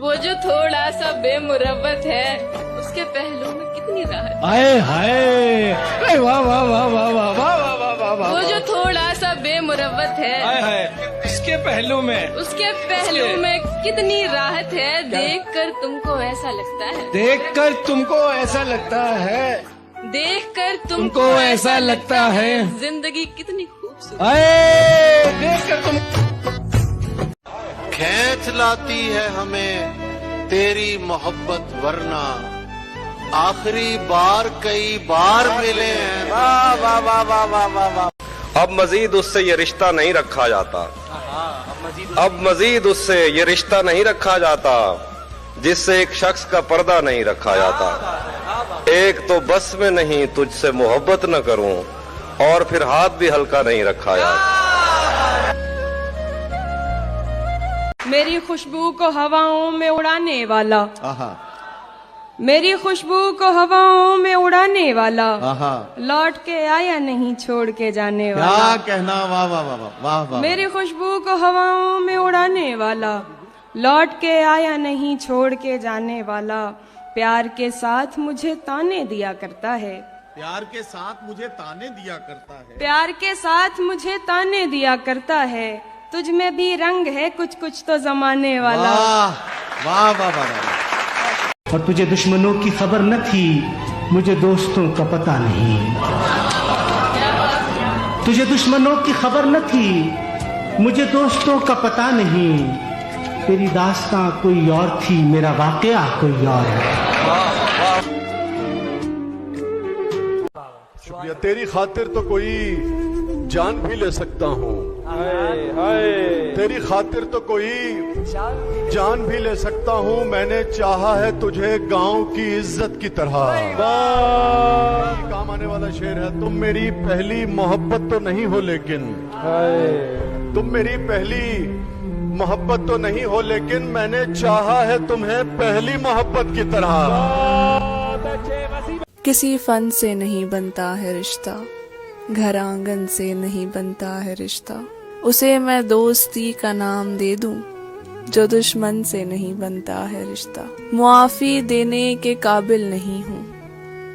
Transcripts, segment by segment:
वो जो थोड़ा सा बेमुरव्वत है, उसके पहलू में कितनी राहत। आए हाय, वाह वाह वाह वाह वाह वाह वाह वाह वाह। वो जो थोड़ा सा बेमुरव्वत है, आए हाय, उसके पहलू में कितनी राहत है। देखकर तुमको ऐसा लगता है, देखकर तुमको ऐसा लगता है, देखकर तुमको ऐसा लगता है जिंदगी कितनी खूबसूरत। आए देखकर तुम खींच लाती है हमें तेरी मोहब्बत, वरना आखिरी बार कई बार मिले हैं। वाह वाह वाह वाह वाह वाह वाह। अब मजीद उससे ये रिश्ता नहीं रखा जाता, अब मजीद उससे ये रिश्ता नहीं रखा जाता जिससे एक शख्स का पर्दा नहीं रखा जाता। एक तो बस में नहीं तुझसे मोहब्बत न करूं, और फिर हाथ भी हल्का नहीं रखा जाता। मेरी खुशबू को हवाओं में उड़ाने वाला, मेरी खुशबू को हवाओं में उड़ाने वाला, लौट के आया नहीं छोड़ के जाने वाला। क्या कहना, वाह वाह वाह वाह वाह। मेरी खुशबू को हवाओं में उड़ाने वाला, लौट के आया नहीं छोड़ के जाने वाला। प्यार के साथ मुझे ताने दिया करता है, प्यार के साथ मुझे ताने दिया करता है, प्यार के साथ मुझे ताने दिया करता है। तुझ में भी रंग है कुछ कुछ तो जमाने वाला। वाह वाह वाह वाह। और तुझे दुश्मनों की खबर न थी, मुझे दोस्तों का पता नहीं। तुझे दुश्मनों की खबर न थी, मुझे दोस्तों का पता नहीं। तेरी दास्तां कोई और थी, मेरा वाकया कोई और है। शुक्रिया। तेरी खातिर तो कोई जान भी ले सकता हूँ, तेरी खातिर तो कोई जान भी ले सकता हूँ। मैंने चाहा है तुझे गांव की इज्जत की तरह। काम आने वाला शेर है। तुम मेरी पहली मोहब्बत तो नहीं हो, लेकिन तुम मेरी पहली मोहब्बत तो नहीं हो, लेकिन मैंने चाहा है तुम्हें पहली मोहब्बत की तरह। किसी फन से नहीं बनता है रिश्ता, घर आंगन से नहीं बनता है रिश्ता। उसे मैं दोस्ती का नाम दे दूं, जो दुश्मन से नहीं बनता है रिश्ता। मुआफी देने के काबिल नहीं हूँ,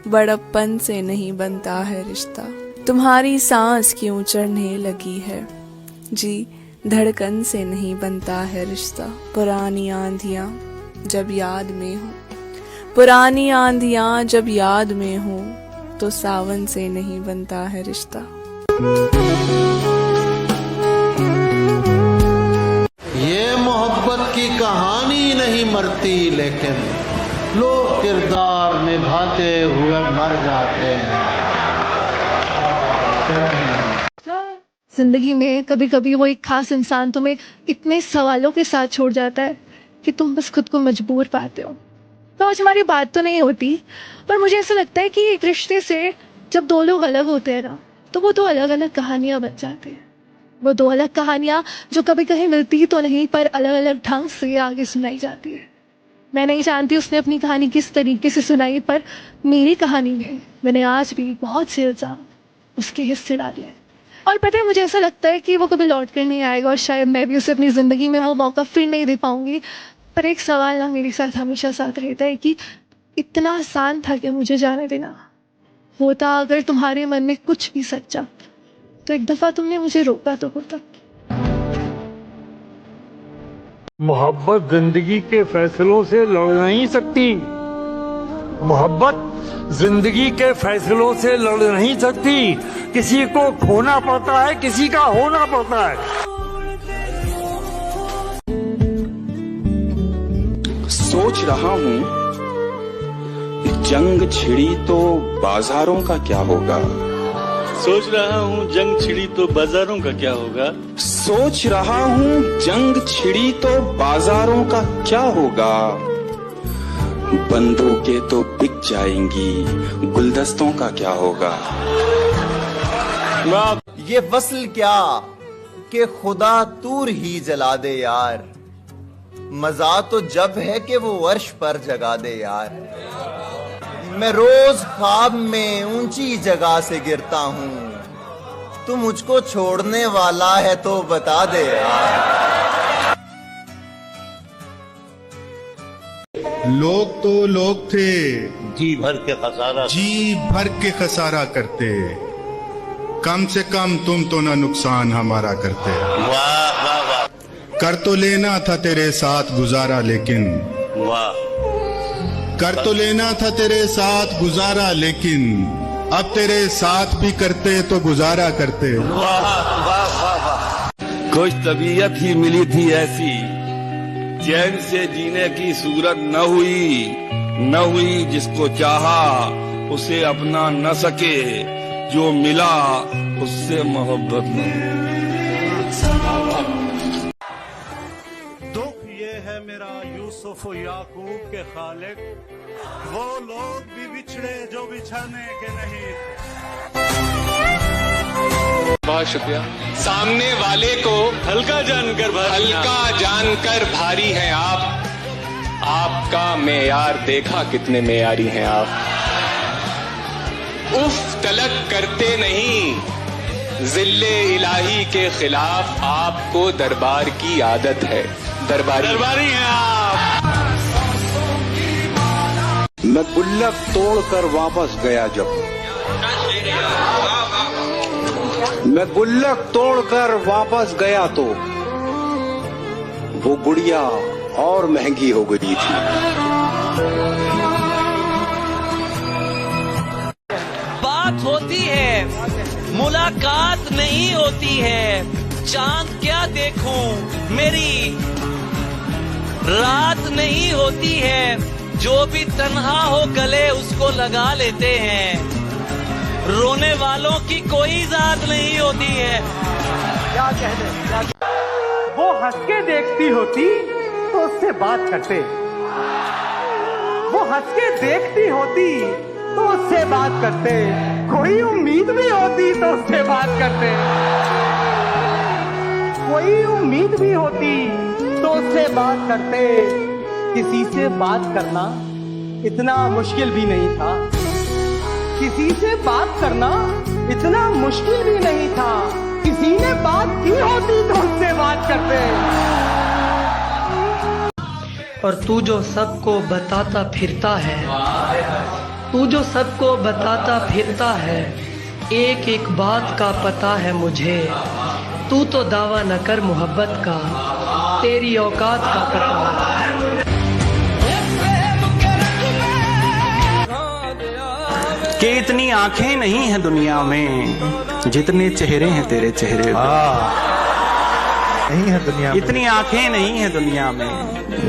बड़प्पन से नहीं बनता है रिश्ता। तुम्हारी सांस क्यों चढ़ने लगी है जी, धड़कन से नहीं बनता है रिश्ता। पुरानी आंधियां जब याद में हो, पुरानी आंधियां जब याद में हो, तो सावन से नहीं बनता है रिश्ता। ये मोहब्बत की कहानी नहीं मरती, लेकिन लोग किरदार निभाते हुए मर जाते हैं। जिंदगी में कभी कभी वो एक खास इंसान तुम्हें इतने सवालों के साथ छोड़ जाता है कि तुम बस खुद को मजबूर पाते हो। तो आज हमारी बात तो नहीं होती, पर मुझे ऐसा लगता है कि एक रिश्ते से जब दो लोग अलग होते हैं ना, तो वो दो अलग अलग कहानियां बन जाती हैं। वो दो अलग कहानियां जो कभी कहीं मिलती तो नहीं, पर अलग अलग ढंग से आगे सुनाई जाती है। मैं नहीं जानती उसने अपनी कहानी किस तरीके से सुनाई, पर मेरी कहानी में मैंने आज भी बहुत से इल्जाम उसके हिस्से डाले हैं। और पता है, मुझे ऐसा लगता है कि वो कभी लौट कर नहीं आएगा, और शायद मैं भी उसे अपनी ज़िंदगी में वो मौका फिर नहीं दे पाऊंगी। पर एक सवाल ना मेरे साथ हमेशा साथ रहता है कि इतना आसान था कि मुझे जाने देना। होता अगर तुम्हारे मन में कुछ भी सच्चा, तो एक दफ़ा तुमने मुझे रोका तो होता। मोहब्बत जिंदगी के फैसलों से लड़ नहीं सकती, मोहब्बत जिंदगी के फैसलों से लड़ नहीं सकती। किसी को खोना पड़ता है, किसी का होना पड़ता है। सोच रहा हूँ जंग छिड़ी तो बाजारों का क्या होगा। सोच रहा हूँ जंग छिड़ी तो बाजारों का क्या होगा। सोच रहा हूँ जंग छिड़ी तो बाजारों का क्या होगा। बंदूकें तो बिक जाएंगी, गुलदस्तों का क्या होगा। ये वस्ल क्या कि खुदा तूर ही जला दे यार, मजा तो जब है कि वो अर्श पर जगा दे यार। मैं रोज ख्वाब में ऊंची जगह से गिरता हूँ, तू मुझको छोड़ने वाला है तो बता दे यार। लोग तो लोग थे, जी भर के खसारा करते, कम से कम तुम तो ना नुकसान हमारा करते। वाह वाह वाह। कर तो लेना था तेरे साथ गुजारा लेकिन, वाह। कर तो लेना था तेरे साथ गुजारा लेकिन, अब तेरे साथ भी करते तो गुजारा करते। वाह वाह वाह वाह। कुछ तबीयत ही मिली थी ऐसी, चैन से जीने की सूरत न हुई जिसको चाहा उसे अपना न सके, जो मिला उससे मोहब्बत न। दुख ये है मेरा यूसुफ याकूब के खालिक, वो लोग भी बिछड़े जो बिछाने के नहीं। बहुत शुक्रिया। सामने वाले को हल्का जानकर भारी हैं आप, आपका मेयार देखा कितने मेयारी हैं आप। उफ तलक करते नहीं, जिल्ले इलाही के खिलाफ आपको दरबार की आदत है। दरबारी हैं आप। मैं गुल्लक तोड़कर वापस गया जब, मैं गुल्लक तोड़कर वापस गया तो वो गुड़िया और महंगी हो गई थी। बात होती है, मुलाकात नहीं होती है। चांद क्या देखूं, मेरी रात नहीं होती है। जो भी तन्हा हो गले उसको लगा लेते हैं। रोने वालों की कोई जात नहीं होती है। क्या कहने, वो हंस के देखती होती तो उससे बात करते, वो हंस के देखती होती तो उससे बात करते, कोई उम्मीद भी होती तो उससे बात करते, कोई उम्मीद भी होती तो उससे बात करते। किसी से बात करना इतना मुश्किल भी नहीं था, किसी से बात करना इतना मुश्किल भी नहीं था। किसी ने बात की होती तो उससे बात करते। और तू जो सबको बताता फिरता है, तू जो सबको बताता फिरता है, एक एक बात का पता है मुझे। तू तो दावा न कर मोहब्बत का, तेरी औकात का पता है। कि इतनी आंखें नहीं हैं दुनिया में जितने चेहरे हैं तेरे चेहरे पे। नहीं है दुनिया में, इतनी आंखें नहीं हैं दुनिया में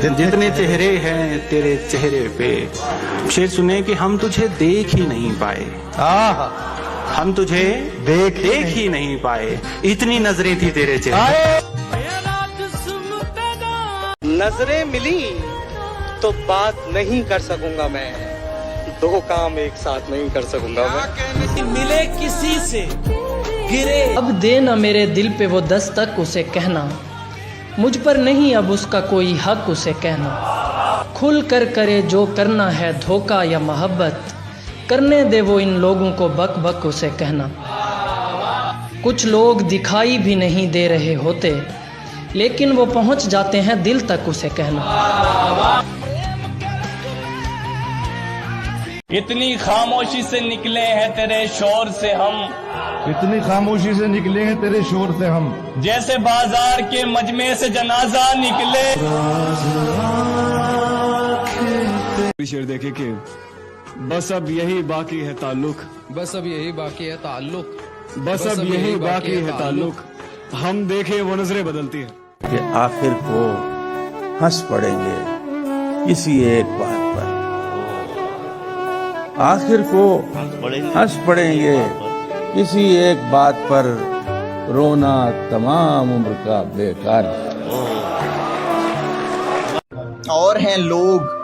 जितने चेहरे हैं तेरे चेहरे पे। शेर सुने कि हम तुझे देख ही नहीं पाए, हम तुझे देख ही नहीं पाए, इतनी नजरें थी तेरे चेहरे। नजरें मिली तो बात नहीं कर सकूंगा मैं, दो काम एक साथ नहीं कर सकूंगा मैं। मिले किसी से गिरे, अब देना मेरे दिल पे वो दस्तक, उसे कहना मुझ पर नहीं अब उसका कोई हक, उसे कहना खुल कर करे जो करना है, धोखा या मोहब्बत करने दे वो इन लोगों को बक बक, उसे कहना। कुछ लोग दिखाई भी नहीं दे रहे होते लेकिन वो पहुंच जाते हैं दिल तक, उसे कहना। इतनी खामोशी से निकले हैं तेरे शोर से हम, इतनी खामोशी से निकले हैं तेरे शोर से हम, जैसे बाजार के मजमे से जनाजा निकले। शेर देखे कि बस अब यही बाकी है ताल्लुक, बस अब यही बाकी है ताल्लुक, बस अब यही बाकी है ताल्लुक, हम देखे वो नजरें बदलती है। कि आखिर को हंस पड़ेंगे किसी एक बात पर, आखिर को हंस पड़ेंगे किसी एक बात पर, रोना तमाम उम्र का बेकार। और हैं लोग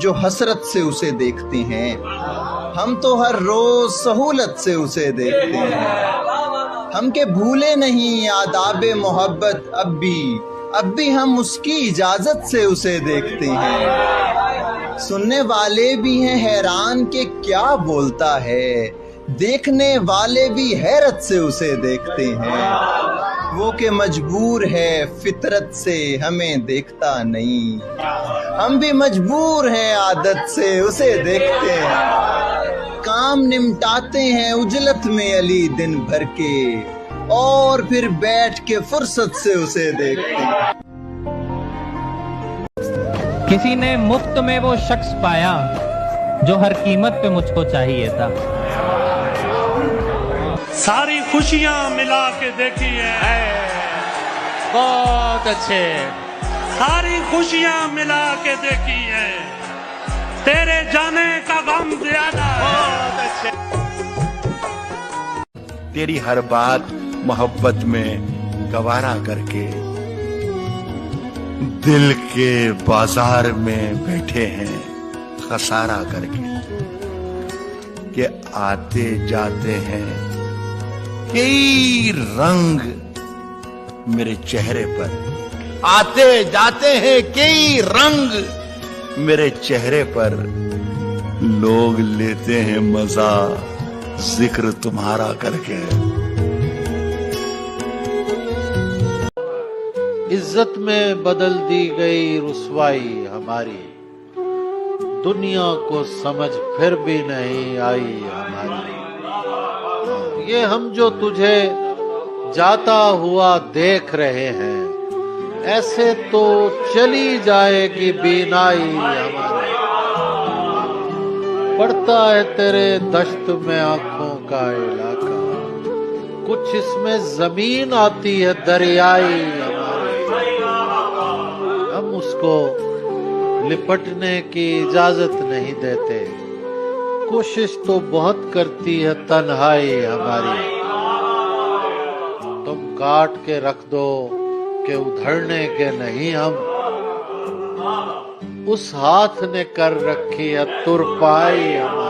जो हसरत से उसे देखते हैं, हम तो हर रोज सहूलत से उसे देखते हैं। हम के भूले नहीं आदाबे मोहब्बत, अब भी हम उसकी इजाजत से उसे देखते हैं। सुनने वाले भी हैं हैरान के क्या बोलता है, देखने वाले भी हैरत से उसे देखते हैं, वो के मजबूर है फितरत से हमें देखता नहीं, हम भी मजबूर हैं आदत से उसे देखते हैं। काम निमटाते हैं उजलत में अली दिन भर के, और फिर बैठ के फुर्सत से उसे देखते हैं। किसी ने मुफ्त में वो शख्स पाया जो हर कीमत पे मुझको चाहिए था। सारी खुशियां मिला के देखी है, बहुत अच्छे। सारी खुशियां मिला के देखी है, तेरे जाने का गम ज्यादा है। बहुत अच्छे। तेरी हर बात मोहब्बत में गवारा करके दिल के बाजार में बैठे हैं खसारा करके, कि आते जाते हैं कई रंग मेरे चेहरे पर, आते जाते हैं कई रंग मेरे चेहरे पर, लोग लेते हैं मजा जिक्र तुम्हारा करके। इज्जत में बदल दी गई रुसवाई हमारी, दुनिया को समझ फिर भी नहीं आई हमारी। ये हम जो तुझे जाता हुआ देख रहे हैं, ऐसे तो चली जाएगी बीनाई हमारी। पड़ता है तेरे दश्त में आंखों का इलाका, कुछ इसमें जमीन आती है दरियाई हमारी। हम उसको लिपटने की इजाजत नहीं देते, कोशिश तो बहुत करती है तन्हाई हमारी। तुम काट के रख दो कि उधड़ने के नहीं हम, उस हाथ ने कर रखी है तुरपाई हमारी।